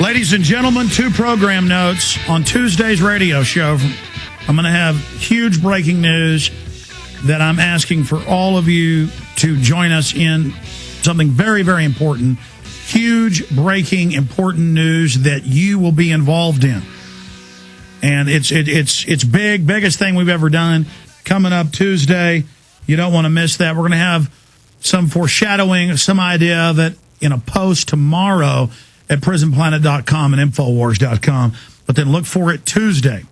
Ladies and gentlemen, 2 program notes on Tuesday's radio show. I'm going to have huge breaking news that I'm asking for all of you to join us in. Something very, very important. Huge breaking important news that you will be involved in. And it's big, biggest thing we've ever done. Coming up Tuesday. You don't want to miss that. We're going to have some foreshadowing, some idea of it in a post tomorrow at prisonplanet.com and Infowars.com. But then look for it Tuesday.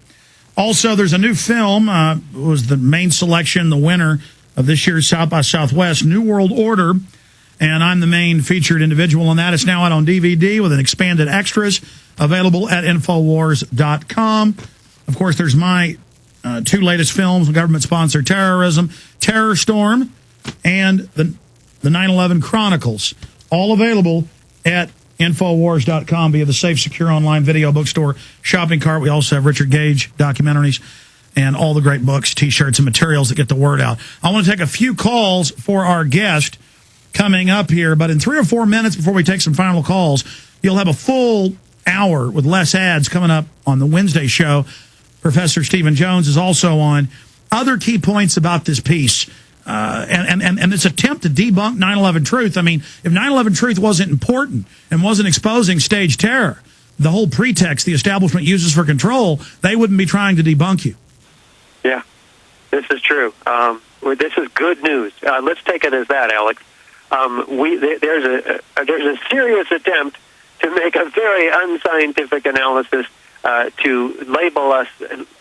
Also, there's a new film. It was the main selection, the winner of this year's South by Southwest, New World Order. And I'm the main featured individual on that. It's now out on DVD with an expanded extras available at Infowars.com. Of course, there's my 2 latest films, government-sponsored terrorism, Terror Storm, and the 9/11 Chronicles, all available at Infowars.com via the safe, secure online video bookstore shopping cart. We also have Richard Gage documentaries and all the great books, T-shirts, and materials that get the word out. I want to take a few calls for our guest coming up here, but in 3 or 4 minutes before we take some final calls, you'll have a full hour with less ads coming up on the Wednesday show. Professor Stephen Jones is also on. Other key points about this piece and this attempt to debunk 9/11 Truth. I mean, if 9/11 Truth wasn't important and wasn't exposing stage terror, the whole pretext the establishment uses for control, they wouldn't be trying to debunk you. Yeah, this is true. This is good news. Let's take it as that, Alex. There's a serious attempt to make a very unscientific analysis to label us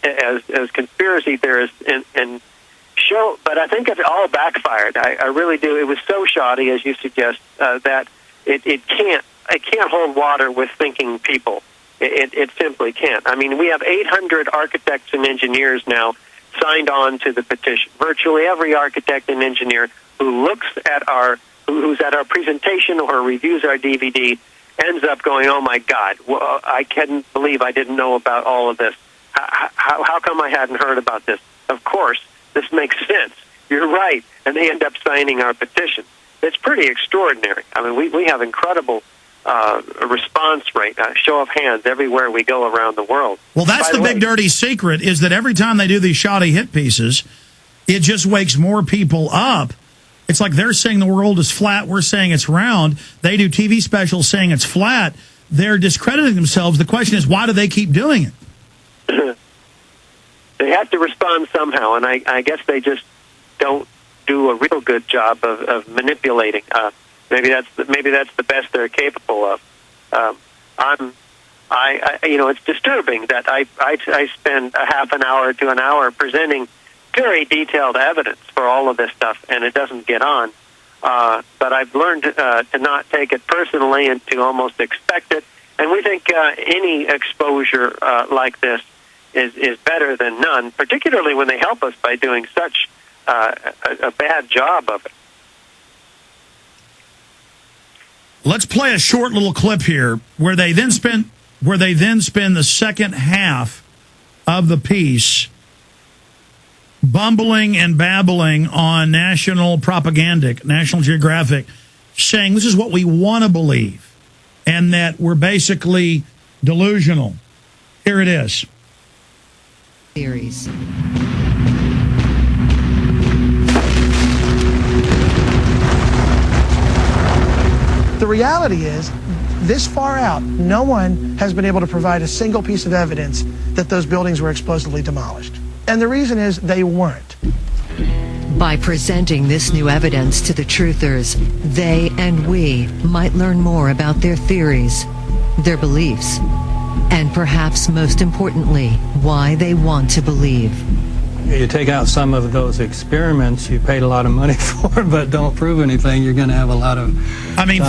as conspiracy theorists and show, but I think it all backfired. I really do. It was so shoddy, as you suggest, that it can't hold water with thinking people. It simply can't. I mean, we have 800 architects and engineers now signed on to the petition. Virtually every architect and engineer who's at our presentation or reviews our DVD ends up going, "Oh my God, well, I can't believe I didn't know about all of this. How come I hadn't heard about this? Of course, this makes sense. You're right." And they end up signing our petition. It's pretty extraordinary. I mean, we have incredible response rate, show of hands everywhere we go around the world. Well, that's the big dirty secret, is that every time they do these shoddy hit pieces, it just wakes more people up. It's like they're saying the world is flat, we're saying it's round. They do TV specials saying it's flat. They're discrediting themselves. The question is, why do they keep doing it? They have to respond somehow, and I guess they just don't do a real good job of manipulating. Maybe that's the best they're capable of. It's disturbing that I spend a half an hour to an hour presenting very detailed evidence for all of this stuff, and it doesn't get on. But I've learned to not take it personally and to almost expect it. And we think any exposure like this is better than none, particularly when they help us by doing such a bad job of it. Let's play a short little clip here where they then spend the second half of the piece bumbling and babbling on National Geographic, saying this is what we want to believe and that we're basically delusional. Here it is. Theories. The reality is, this far out, no one has been able to provide a single piece of evidence that those buildings were explosively demolished. And the reason is they weren't. By presenting this new evidence to the truthers, they and we might learn more about their theories, their beliefs, and perhaps most importantly, why they want to believe. You take out some of those experiments you paid a lot of money for, but don't prove anything, you're going to have a lot of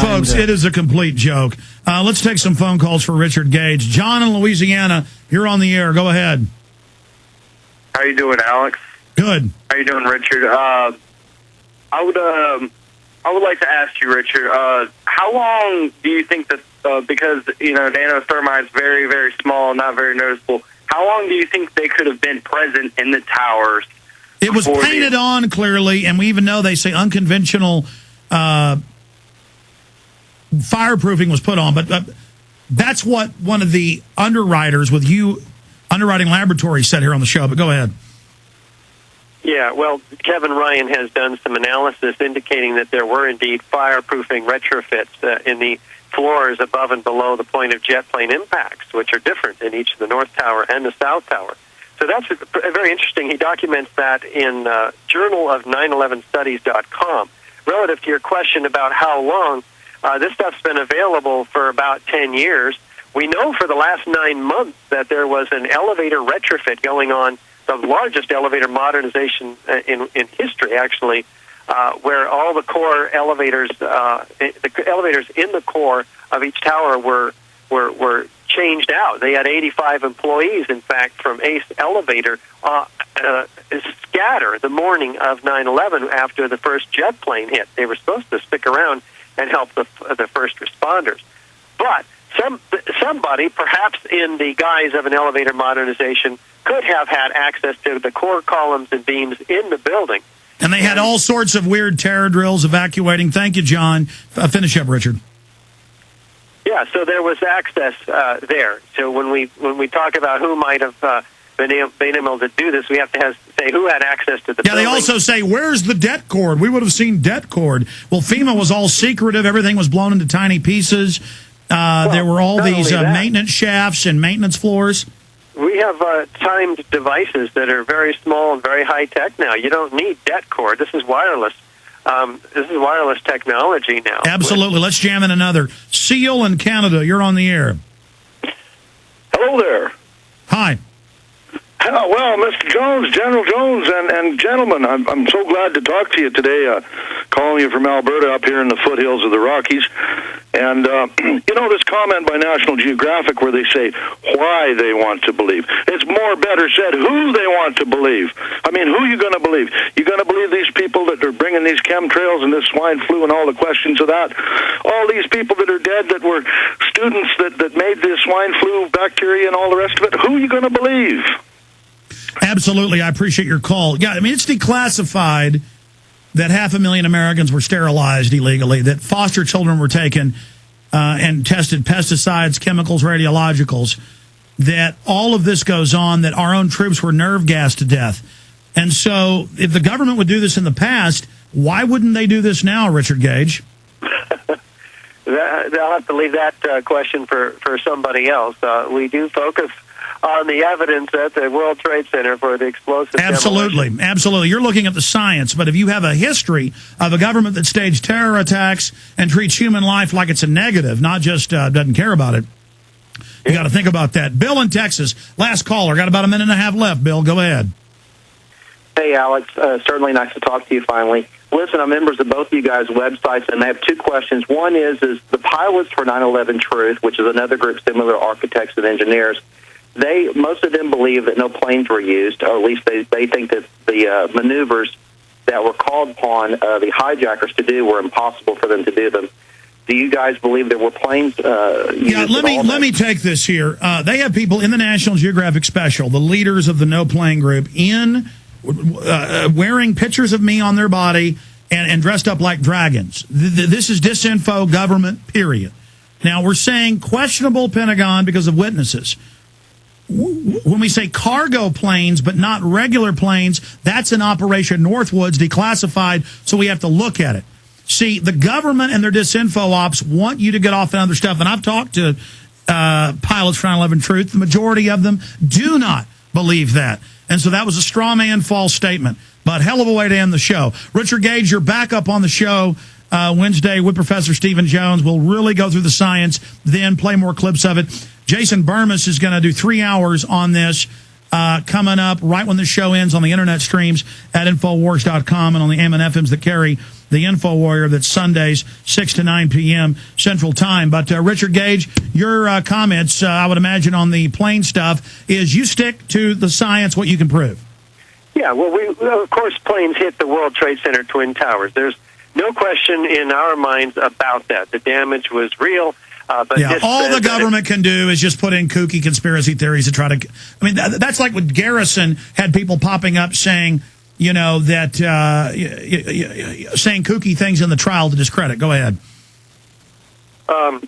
folks, it is a complete joke. Let's take some phone calls for Richard Gage. John in Louisiana, you're on the air. Go ahead. How you doing, Alex? Good. How you doing, Richard? I would like to ask you, Richard, how long do you think that, because, nanothermite is very, very small, not very noticeable, how long do you think they could have been present in the towers? It was painted on clearly, and we even know they say unconventional fireproofing was put on, but That's what one of the underwriters with you, Underwriting Laboratories, said here on the show. But go ahead. Yeah, well, Kevin Ryan has done some analysis indicating that there were indeed fireproofing retrofits in the floors above and below the point of jet plane impacts, which are different in each of the North Tower and the South Tower. So that's very interesting. He documents that in Journal of 9/11studies.com. Relative to your question about how long, this stuff's been available for about 10 years. We know for the last 9 months that there was an elevator retrofit going on, the largest elevator modernization in history, actually, where all the core elevators, the elevators in the core of each tower were changed out. They had 85 employees, in fact, from Ace Elevator scatter the morning of 9/11 after the first jet plane hit. They were supposed to stick around and help the first responders. But somebody, perhaps in the guise of an elevator modernization, could have had access to the core columns and beams in the building. And they had all sorts of weird terror drills evacuating. Thank you, John. Finish up, Richard. Yeah, so there was access there. So when we talk about who might have been able to do this, we have to say who had access to the building. They also say, where's the det cord? We would have seen det cord. Well, FEMA was all secretive. Everything was blown into tiny pieces. There were all these maintenance shafts and maintenance floors. We have timed devices that are very small and very high-tech now. You don't need det cord. This is wireless. This is wireless technology now. Absolutely. Let's jam in another. Seal in Canada, you're on the air. Hello there. Hi. Well, Mr. Jones, General Jones, and gentlemen, I'm so glad to talk to you today, calling you from Alberta up here in the foothills of the Rockies. And, this comment by National Geographic where they say why they want to believe. It's more better said who they want to believe. I mean, who are you going to believe? You going to believe these people that are bringing these chemtrails and this swine flu and all the questions of that? All these people that are dead that were students that made this swine flu bacteria and all the rest of it? Who are you going to believe? Absolutely. I appreciate your call. Yeah, I mean, it's declassified that 500,000 Americans were sterilized illegally, that foster children were taken and tested pesticides, chemicals, radiologicals, that all of this goes on, that our own troops were nerve gassed to death. And so if the government would do this in the past, why wouldn't they do this now, Richard Gage? I'll have to leave that question for somebody else. We do focus on the evidence at the World Trade Center for the explosive Absolutely. demolition. Absolutely. You're looking at the science, but if you have a history of a government that staged terror attacks and treats human life like it's a negative, not just doesn't care about it, you got to think about that. Bill in Texas, last caller. Got about a minute and a half left. Bill, go ahead. Hey, Alex. Certainly nice to talk to you finally. Listen, I'm members of both of you guys' websites, and I have two questions. One is the pilots for 9/11 Truth, which is another group similar to architects and engineers, most of them believe that no planes were used, or at least they think that the maneuvers that were called upon the hijackers to do were impossible for them to do them. Do you guys believe there were planes used? Yeah, let me take this here. They have people in the National Geographic special, the leaders of the No Plane Group, wearing pictures of me on their body and dressed up like dragons. This is disinfo government, period. Now, we're saying questionable Pentagon because of witnesses. When we say cargo planes, but not regular planes, that's an Operation Northwoods declassified, so we have to look at it. See, the government and their disinfo ops want you to get off on other stuff, and I've talked to pilots for 9/11 Truth. The majority of them do not believe that. And so that was a straw man false statement, but hell of a way to end the show. Richard Gage, you're back up on the show Wednesday with Professor Stephen Jones. We'll really go through the science, then play more clips of it. Jason Burmis is going to do 3 hours on this coming up right when the show ends on the internet streams at Infowars.com and on the AM and FMs that carry the Info Warrior. That's Sundays, 6 to 9 p.m. Central Time. But Richard Gage, your comments, I would imagine, on the plane stuff is you stick to the science, what you can prove. Yeah, well, of course, planes hit the World Trade Center Twin Towers. There's no question in our minds about that. The damage was real. But yeah, all the government can do is just put in kooky conspiracy theories to try to... I mean, that's like when Garrison had people popping up saying, that... saying kooky things in the trial to discredit. Go ahead. So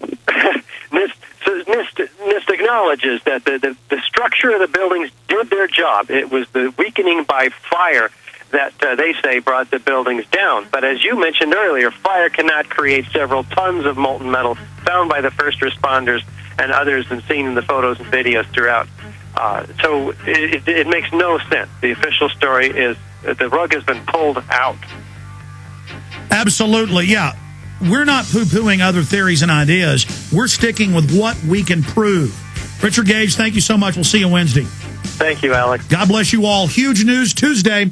NIST acknowledges that the structure of the buildings did their job. It was the weakening by fire that they say brought the buildings down. But as you mentioned earlier, fire cannot create several tons of molten metal found by the first responders and others and seen in the photos and videos throughout. So it makes no sense. The official story is that the rug has been pulled out. Absolutely, yeah. We're not poo-pooing other theories and ideas. We're sticking with what we can prove. Richard Gage, thank you so much. We'll see you Wednesday. Thank you, Alex. God bless you all. Huge news Tuesday.